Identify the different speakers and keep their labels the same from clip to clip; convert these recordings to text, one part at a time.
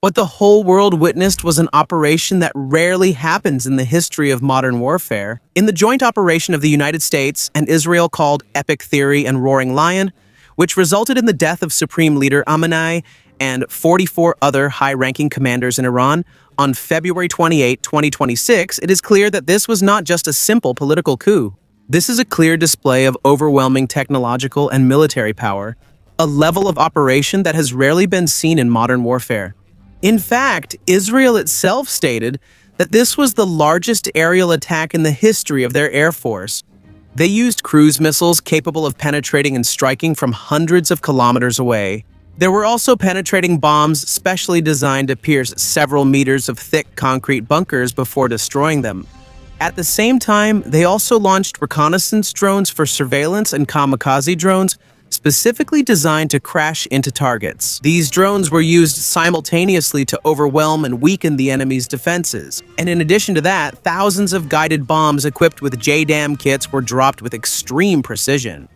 Speaker 1: What the whole world witnessed was an operation that rarely happens in the history of modern warfare. In the joint operation of the United States and Israel called Epic Theory and Roaring Lion, which resulted in the death of Supreme Leader Khamenei and 44 other high-ranking commanders in Iran, on February 28, 2026, it is clear that this was not just a simple political coup. This is a clear display of overwhelming technological and military power, a level of operation that has rarely been seen in modern warfare. In fact, Israel itself stated that this was the largest aerial attack in the history of their air force. They used cruise missiles capable of penetrating and striking from hundreds of kilometers away. There were also penetrating bombs specially designed to pierce several meters of thick concrete bunkers before destroying them. At the same time, they also launched reconnaissance drones for surveillance and kamikaze drones specifically designed to crash into targets. These drones were used simultaneously to overwhelm and weaken the enemy's defenses. And in addition to that, thousands of guided bombs equipped with JDAM kits were dropped with extreme precision.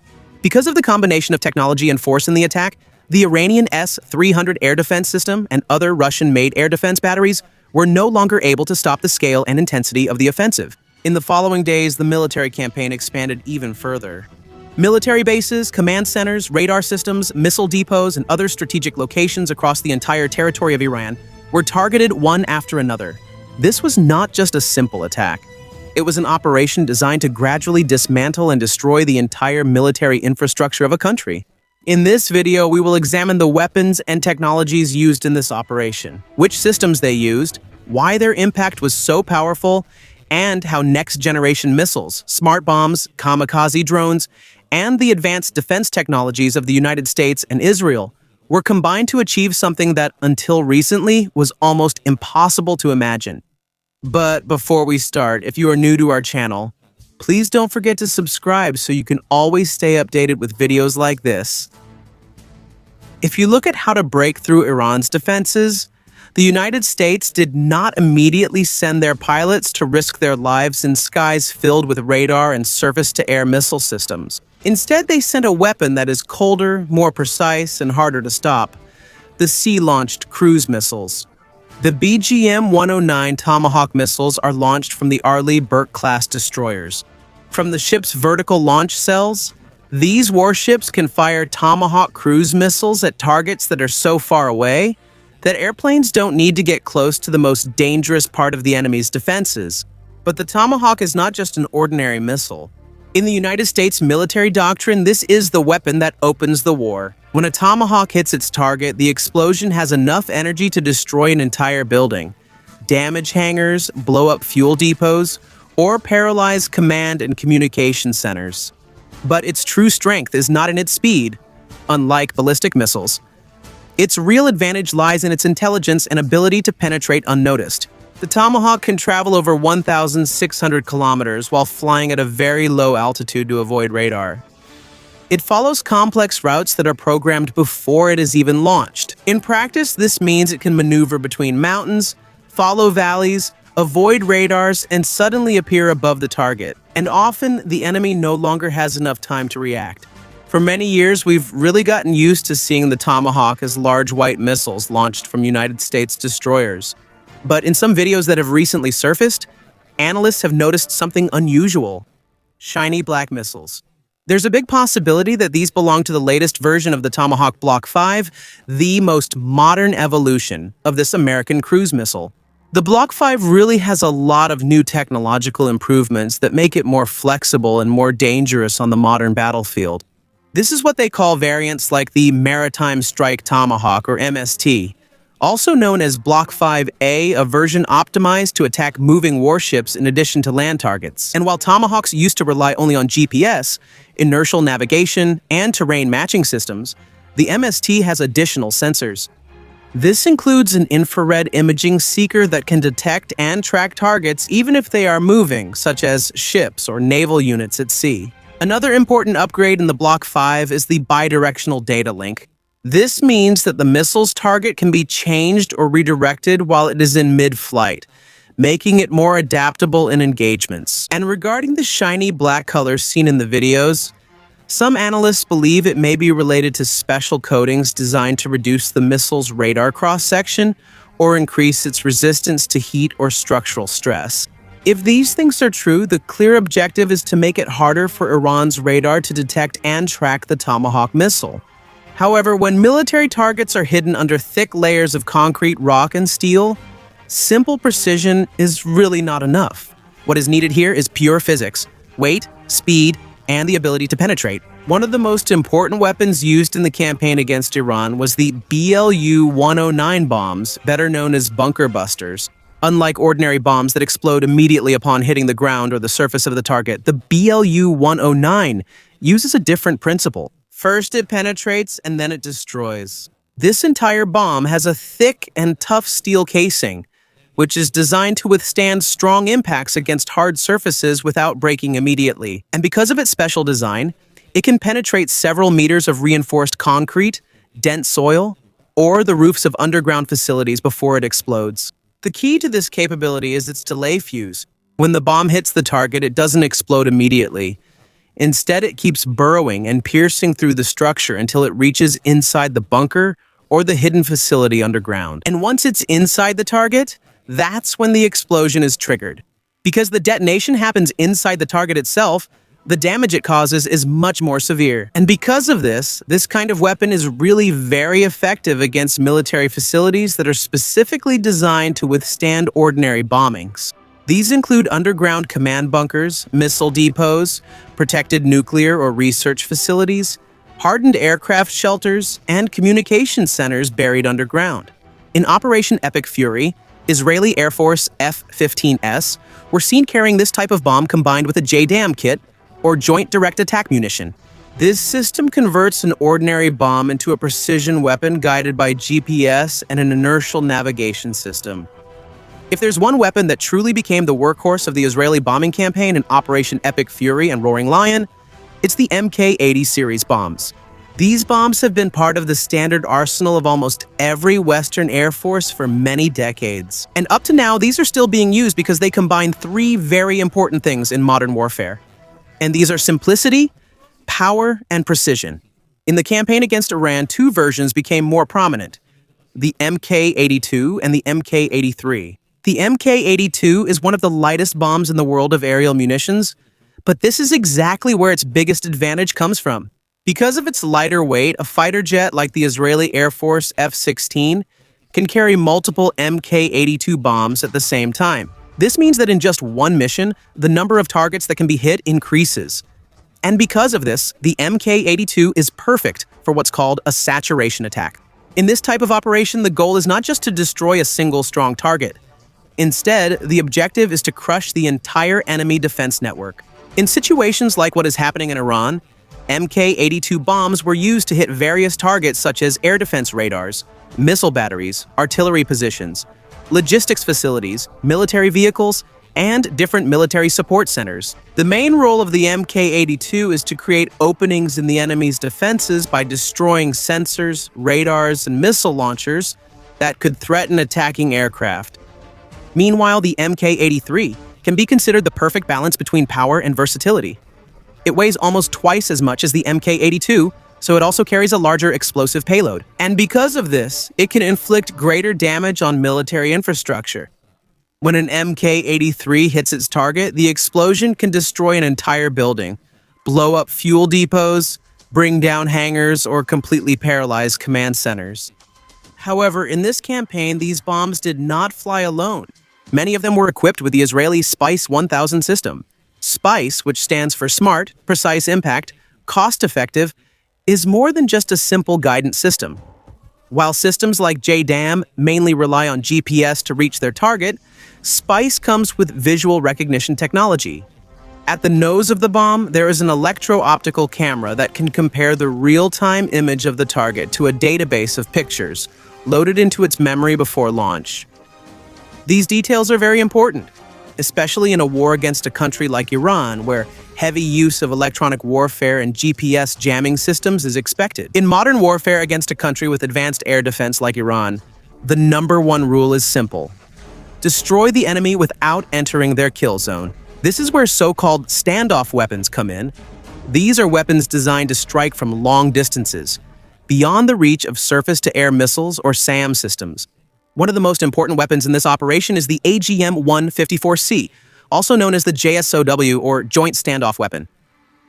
Speaker 1: Because of the combination of technology and force in the attack, the Iranian S-300 air defense system and other Russian-made air defense batteries were no longer able to stop the scale and intensity of the offensive. In the following days, the military campaign expanded even further. Military bases, command centers, radar systems, missile depots, and other strategic locations across the entire territory of Iran were targeted one after another. This was not just a simple attack. It was an operation designed to gradually dismantle and destroy the entire military infrastructure of a country. In this video, we will examine the weapons and technologies used in this operation, which systems they used, why their impact was so powerful, and how next-generation missiles, smart bombs, kamikaze drones, and the advanced defense technologies of the United States and Israel were combined to achieve something that, until recently, was almost impossible to imagine. But before we start, if you are new to our channel, please don't forget to subscribe so you can always stay updated with videos like this. If you look at how to break through Iran's defenses, the United States did not immediately send their pilots to risk their lives in skies filled with radar and surface-to-air missile systems. Instead, they sent a weapon that is colder, more precise, and harder to stop: the sea-launched cruise missiles. The BGM-109 Tomahawk missiles are launched from the Arleigh Burke-class destroyers. From the ship's vertical launch cells, these warships can fire Tomahawk cruise missiles at targets that are so far away that airplanes don't need to get close to the most dangerous part of the enemy's defenses. But the Tomahawk is not just an ordinary missile. In the United States military doctrine, this is the weapon that opens the war. When a Tomahawk hits its target, the explosion has enough energy to destroy an entire building, damage hangars, blow up fuel depots, or paralyze command and communication centers. But its true strength is not in its speed, unlike ballistic missiles. Its real advantage lies in its intelligence and ability to penetrate unnoticed. The Tomahawk can travel over 1,600 kilometers while flying at a very low altitude to avoid radar. It follows complex routes that are programmed before it is even launched. In practice, this means it can maneuver between mountains, follow valleys, avoid radars, and suddenly appear above the target. And often, the enemy no longer has enough time to react. For many years, we've really gotten used to seeing the Tomahawk as large white missiles launched from United States destroyers. But in some videos that have recently surfaced, analysts have noticed something unusual: shiny black missiles. There's a big possibility that these belong to the latest version of the Tomahawk Block 5, the most modern evolution of this American cruise missile. The Block 5 really has a lot of new technological improvements that make it more flexible and more dangerous on the modern battlefield. This is what they call variants like the Maritime Strike Tomahawk, or MST, also known as Block 5A, a version optimized to attack moving warships in addition to land targets. And while Tomahawks used to rely only on GPS, inertial navigation, and terrain matching systems, the MST has additional sensors. This includes an infrared imaging seeker that can detect and track targets even if they are moving, such as ships or naval units at sea. Another important upgrade in the Block 5 is the bidirectional data link. This means that the missile's target can be changed or redirected while it is in mid-flight, making it more adaptable in engagements. And regarding the shiny black color seen in the videos, some analysts believe it may be related to special coatings designed to reduce the missile's radar cross-section or increase its resistance to heat or structural stress. If these things are true, the clear objective is to make it harder for Iran's radar to detect and track the Tomahawk missile. However, when military targets are hidden under thick layers of concrete, rock, and steel, simple precision is really not enough. What is needed here is pure physics: weight, speed, and the ability to penetrate. One of the most important weapons used in the campaign against Iran was the BLU-109 bombs, better known as bunker busters. Unlike ordinary bombs that explode immediately upon hitting the ground or the surface of the target, the BLU-109 uses a different principle. First it penetrates and then it destroys. This entire bomb has a thick and tough steel casing, which is designed to withstand strong impacts against hard surfaces without breaking immediately. And because of its special design, it can penetrate several meters of reinforced concrete, dense soil, or the roofs of underground facilities before it explodes. The key to this capability is its delay fuse. When the bomb hits the target, it doesn't explode immediately. Instead, it keeps burrowing and piercing through the structure until it reaches inside the bunker or the hidden facility underground. And once it's inside the target, that's when the explosion is triggered. Because the detonation happens inside the target itself, the damage it causes is much more severe. And because of this kind of weapon is really very effective against military facilities that are specifically designed to withstand ordinary bombings. These include underground command bunkers, missile depots, protected nuclear or research facilities, hardened aircraft shelters, and communication centers buried underground. In Operation Epic Fury, Israeli Air Force F-15S were seen carrying this type of bomb combined with a JDAM kit, or Joint Direct Attack Munition. This system converts an ordinary bomb into a precision weapon guided by GPS and an inertial navigation system. If there's one weapon that truly became the workhorse of the Israeli bombing campaign in Operation Epic Fury and Roaring Lion, it's the Mk-80 series bombs. These bombs have been part of the standard arsenal of almost every Western Air Force for many decades. And up to now, these are still being used because they combine three very important things in modern warfare. And these are simplicity, power, and precision. In the campaign against Iran, two versions became more prominent: the Mk-82 and the Mk-83. The Mk-82 is one of the lightest bombs in the world of aerial munitions, but this is exactly where its biggest advantage comes from. Because of its lighter weight, a fighter jet like the Israeli Air Force F-16 can carry multiple Mk-82 bombs at the same time. This means that in just one mission, the number of targets that can be hit increases. And because of this, the Mk-82 is perfect for what's called a saturation attack. In this type of operation, the goal is not just to destroy a single strong target. Instead, the objective is to crush the entire enemy defense network. In situations like what is happening in Iran, Mk-82 bombs were used to hit various targets such as air defense radars, missile batteries, artillery positions, logistics facilities, military vehicles, and different military support centers. The main role of the Mk-82 is to create openings in the enemy's defenses by destroying sensors, radars, and missile launchers that could threaten attacking aircraft. Meanwhile, the Mk-83 can be considered the perfect balance between power and versatility. It weighs almost twice as much as the Mk-82, so it also carries a larger explosive payload. And because of this, it can inflict greater damage on military infrastructure. When an Mk-83 hits its target, the explosion can destroy an entire building, blow up fuel depots, bring down hangars, or completely paralyze command centers. However, in this campaign, these bombs did not fly alone. Many of them were equipped with the Israeli SPICE 1000 system. SPICE, which stands for Smart, Precise Impact, Cost-Effective, is more than just a simple guidance system. While systems like JDAM mainly rely on GPS to reach their target, SPICE comes with visual recognition technology. At the nose of the bomb, there is an electro-optical camera that can compare the real-time image of the target to a database of pictures loaded into its memory before launch. These details are very important, especially in a war against a country like Iran, where heavy use of electronic warfare and GPS jamming systems is expected. In modern warfare against a country with advanced air defense like Iran, the #1 rule is simple: destroy the enemy without entering their kill zone. This is where so-called standoff weapons come in. These are weapons designed to strike from long distances, beyond the reach of surface-to-air missiles or SAM systems. One of the most important weapons in this operation is the AGM-154C, also known as the JSOW, or Joint Standoff Weapon.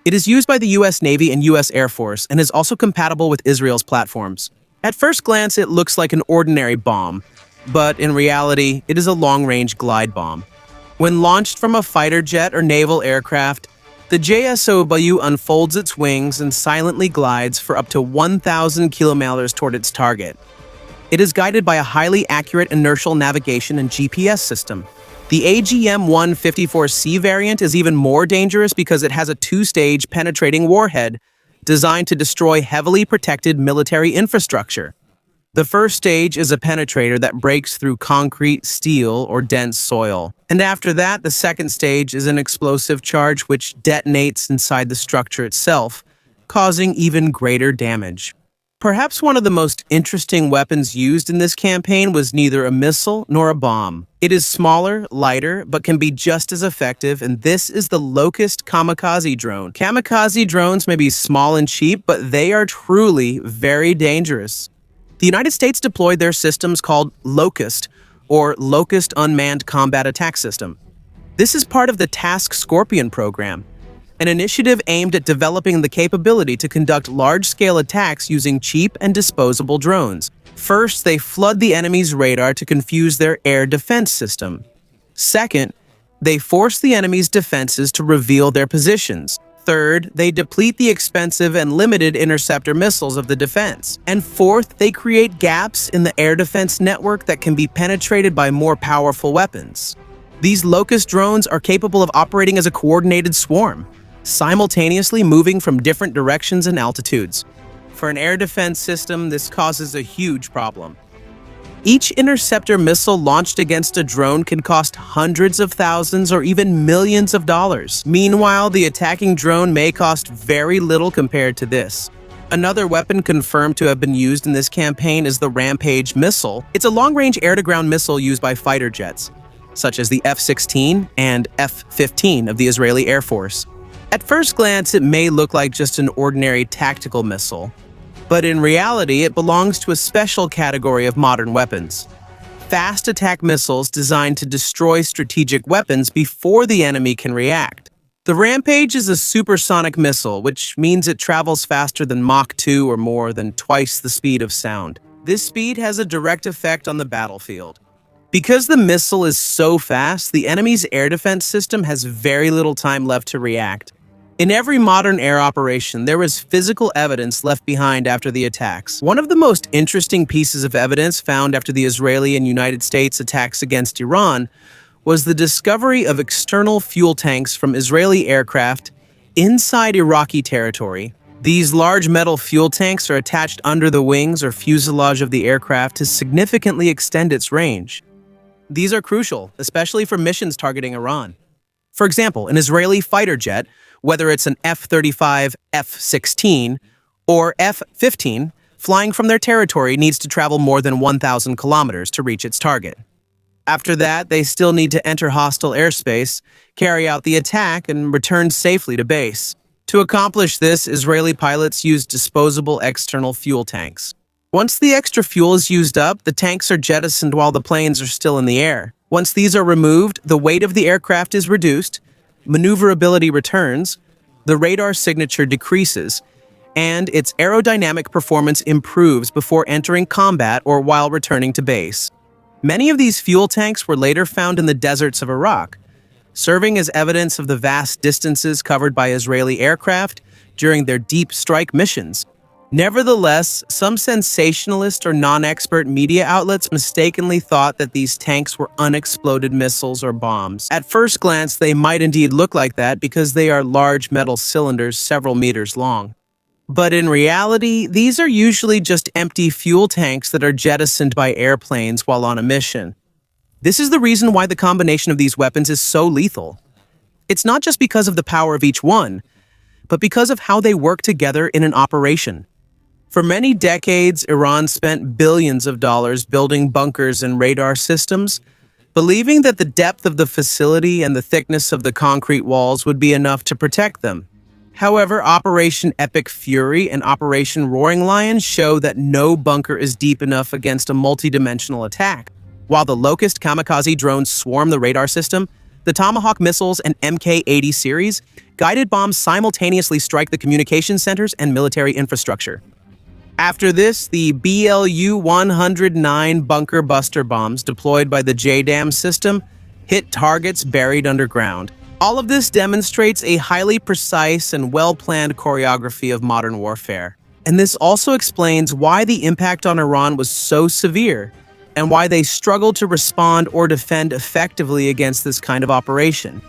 Speaker 1: It is used by the U.S. Navy and U.S. Air Force and is also compatible with Israel's platforms. At first glance, it looks like an ordinary bomb, but in reality, it is a long-range glide bomb. When launched from a fighter jet or naval aircraft, the JSOW unfolds its wings and silently glides for up to 1,000 kilometers toward its target. It is guided by a highly accurate inertial navigation and GPS system. The AGM-154C variant is even more dangerous because it has a two-stage penetrating warhead designed to destroy heavily protected military infrastructure. The first stage is a penetrator that breaks through concrete, steel, or dense soil. And after that, the second stage is an explosive charge which detonates inside the structure itself, causing even greater damage. Perhaps one of the most interesting weapons used in this campaign was neither a missile nor a bomb. It is smaller, lighter, but can be just as effective, and this is the Locust Kamikaze drone. Kamikaze drones may be small and cheap, but they are truly very dangerous. The United States deployed their systems called Locust, or Locust Unmanned Combat Attack System. This is part of the Task Scorpion program, an initiative aimed at developing the capability to conduct large-scale attacks using cheap and disposable drones. First, they flood the enemy's radar to confuse their air defense system. Second, they force the enemy's defenses to reveal their positions. Third, they deplete the expensive and limited interceptor missiles of the defense. And fourth, they create gaps in the air defense network that can be penetrated by more powerful weapons. These Locust drones are capable of operating as a coordinated swarm, simultaneously moving from different directions and altitudes. For an air defense system, this causes a huge problem. Each interceptor missile launched against a drone can cost hundreds of thousands or even millions of dollars. Meanwhile, the attacking drone may cost very little compared to this. Another weapon confirmed to have been used in this campaign is the Rampage missile. It's a long-range air-to-ground missile used by fighter jets, such as the F-16 and F-15 of the Israeli Air Force. At first glance, it may look like just an ordinary tactical missile, but in reality, it belongs to a special category of modern weapons. Fast attack missiles designed to destroy strategic weapons before the enemy can react. The Rampage is a supersonic missile, which means it travels faster than Mach 2 or more than twice the speed of sound. This speed has a direct effect on the battlefield. Because the missile is so fast, the enemy's air defense system has very little time left to react. In every modern air operation, there is physical evidence left behind after the attacks. One of the most interesting pieces of evidence found after the Israeli and United States attacks against Iran was the discovery of external fuel tanks from Israeli aircraft inside Iraqi territory. These large metal fuel tanks are attached under the wings or fuselage of the aircraft to significantly extend its range. These are crucial, especially for missions targeting Iran. For example, an Israeli fighter jet, whether it's an F-35, F-16, or F-15, flying from their territory needs to travel more than 1,000 kilometers to reach its target. After that, they still need to enter hostile airspace, carry out the attack, and return safely to base. To accomplish this, Israeli pilots use disposable external fuel tanks. Once the extra fuel is used up, the tanks are jettisoned while the planes are still in the air. Once these are removed, the weight of the aircraft is reduced, maneuverability returns, the radar signature decreases, and its aerodynamic performance improves before entering combat or while returning to base. Many of these fuel tanks were later found in the deserts of Iraq, serving as evidence of the vast distances covered by Israeli aircraft during their deep strike missions. Nevertheless, some sensationalist or non-expert media outlets mistakenly thought that these tanks were unexploded missiles or bombs. At first glance, they might indeed look like that because they are large metal cylinders several meters long. But in reality, these are usually just empty fuel tanks that are jettisoned by airplanes while on a mission. This is the reason why the combination of these weapons is so lethal. It's not just because of the power of each one, but because of how they work together in an operation. For many decades, Iran spent billions of dollars building bunkers and radar systems, believing that the depth of the facility and the thickness of the concrete walls would be enough to protect them. However, Operation Epic Fury and Operation Roaring Lion show that no bunker is deep enough against a multidimensional attack. While the Locust Kamikaze drones swarm the radar system, the Tomahawk missiles and Mk-80 series guided bombs simultaneously strike the communication centers and military infrastructure. After this, the BLU-109 bunker buster bombs deployed by the JDAM system hit targets buried underground. All of this demonstrates a highly precise and well-planned choreography of modern warfare. And this also explains why the impact on Iran was so severe and why they struggled to respond or defend effectively against this kind of operation.